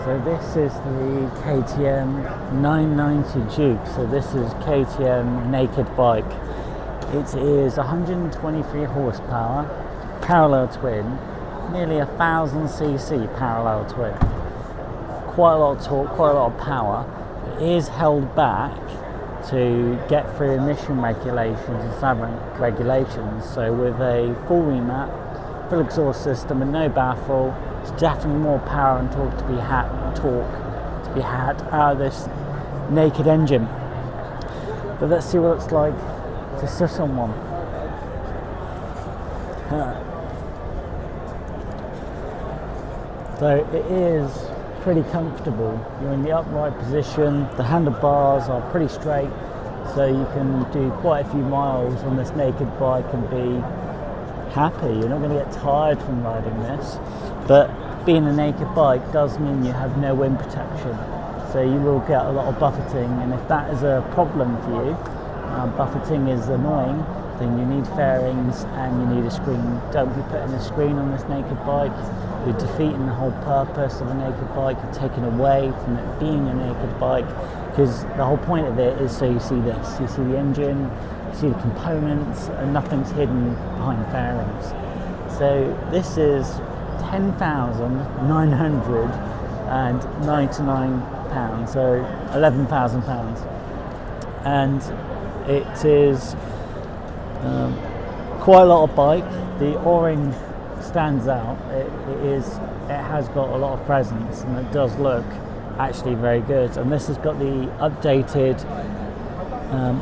So this is the KTM 990 Duke. So this is KTM naked bike. It is 123 horsepower, parallel twin, nearly 1000cc parallel twin. Quite a lot of torque, quite a lot of power. It is held back to get through emission regulations and SAVREN regulations. So with a full remat, full exhaust system and no baffle, it's definitely more power and torque to be had out of this naked engine. But let's see what it's like to sit on one. So it is pretty comfortable. You're in the upright position, the handlebars are pretty straight, so you can do quite a few miles on this naked bike and be happy. You're not going to get tired from riding this, but being a naked bike does mean you have no wind protection, so you will get a lot of buffeting, and if that is a problem for you, buffeting is annoying, then you need fairings and you need a screen. Don't be putting a screen on this naked bike. You're defeating the whole purpose of a naked bike. You're taking away from it being a naked bike, because the whole point of it is so you see this. You see the engine, you see the components, and nothing's hidden behind fairings. So this is £10,999, so £11,000, and it is quite a lot of bike. The orange stands out. It has got a lot of presence, and it does look actually very good. And this has got the updated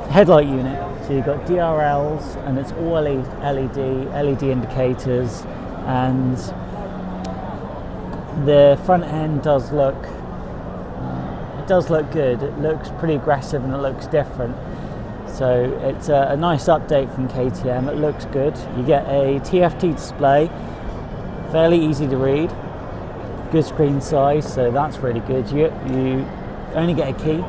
headlight unit. So you've got DRLs, and it's all LED indicators, and the front end does look good. It looks pretty aggressive and it looks different. So it's a nice update from KTM. It looks good. You get a TFT display, fairly easy to read, good screen size, so that's really good. You only get a key.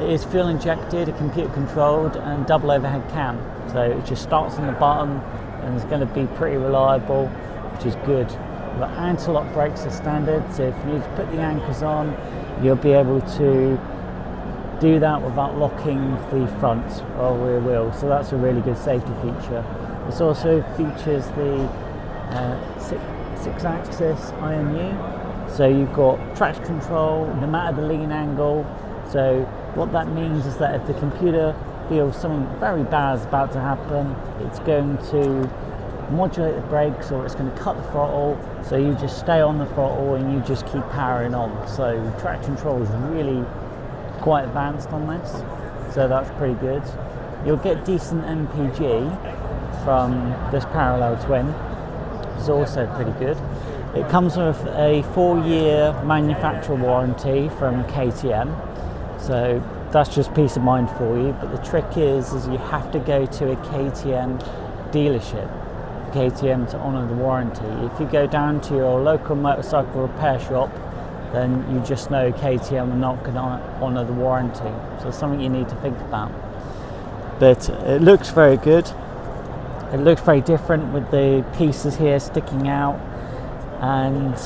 It is fuel injected, computer controlled, and double overhead cam. So it just starts on the button and it's going to be pretty reliable, which is good. But anti-lock brakes are standard, so if you need to put the anchors on, you'll be able to do that without locking the front or rear wheel. So that's a really good safety feature. This also features the six-axis IMU. So you've got traction control no matter the lean angle. So what that means is that if the computer feels something very bad is about to happen, it's going to modulate the brakes or it's going to cut the throttle, so you just stay on the throttle and you just keep powering on. So traction control is really quite advanced on this, so that's pretty good. You'll get decent MPG from this parallel twin. It's also pretty good. It comes with a 4-year manufacturer warranty from KTM, so that's just peace of mind for you. But the trick is you have to go to a KTM dealership, KTM, to honour the warranty. If you go down to your local motorcycle repair shop, then you just know KTM are not going to honour the warranty. So it's something you need to think about. But it looks very good. It looks very different with the pieces here sticking out, and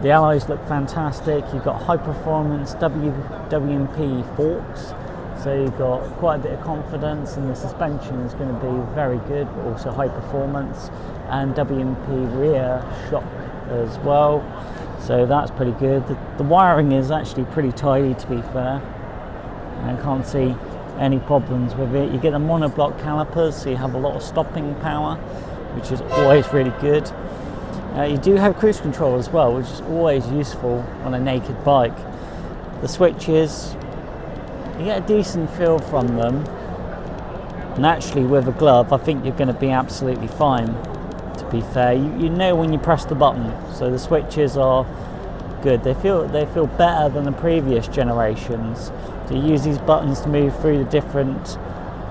the alloys look fantastic. You've got high performance WMP forks, so you've got quite a bit of confidence, and the suspension is going to be very good, but also high performance, and WMP rear shock as well. So that's pretty good. The wiring is actually pretty tidy, to be fair. I can't see any problems with it. You get the monoblock calipers, so you have a lot of stopping power, which is always really good. You do have cruise control as well, which is always useful on a naked bike. The switches, you get a decent feel from them, and actually with a glove I think you're going to be absolutely fine, to be fair. You know when you press the button, so the switches are good. They feel better than the previous generations. So you use these buttons to move through the different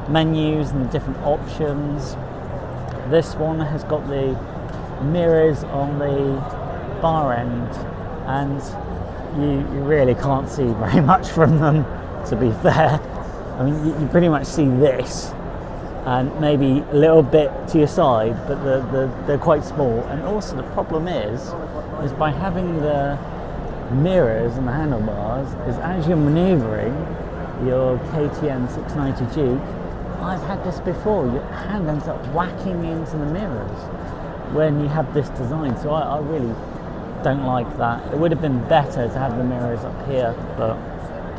menus and the different options. This one has got the mirrors on the bar end, and you really can't see very much from them, to be fair. I mean, you pretty much see this and maybe a little bit to your side, but they're quite small. And also the problem is by having the mirrors and the handlebars is as you're manoeuvring your KTM 690 Duke, I've had this before, your hand ends up whacking into the mirrors when you have this design. So I really don't like that. It would have been better to have the mirrors up here, but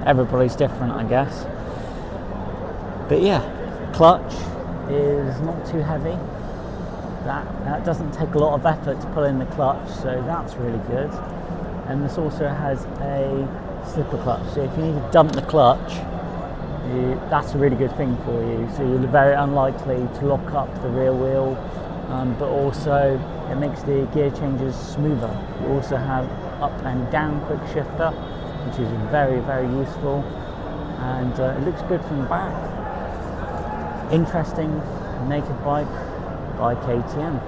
everybody's different, I guess. But yeah, clutch is not too heavy. That doesn't take a lot of effort to pull in the clutch, so that's really good. And this also has a slipper clutch, so if you need to dump the clutch, that's a really good thing for you. So you're very unlikely to lock up the rear wheel, but also it makes the gear changes smoother. You also have up and down quick shifter, which is very, very useful, and it looks good from the back. Interesting naked bike by KTM.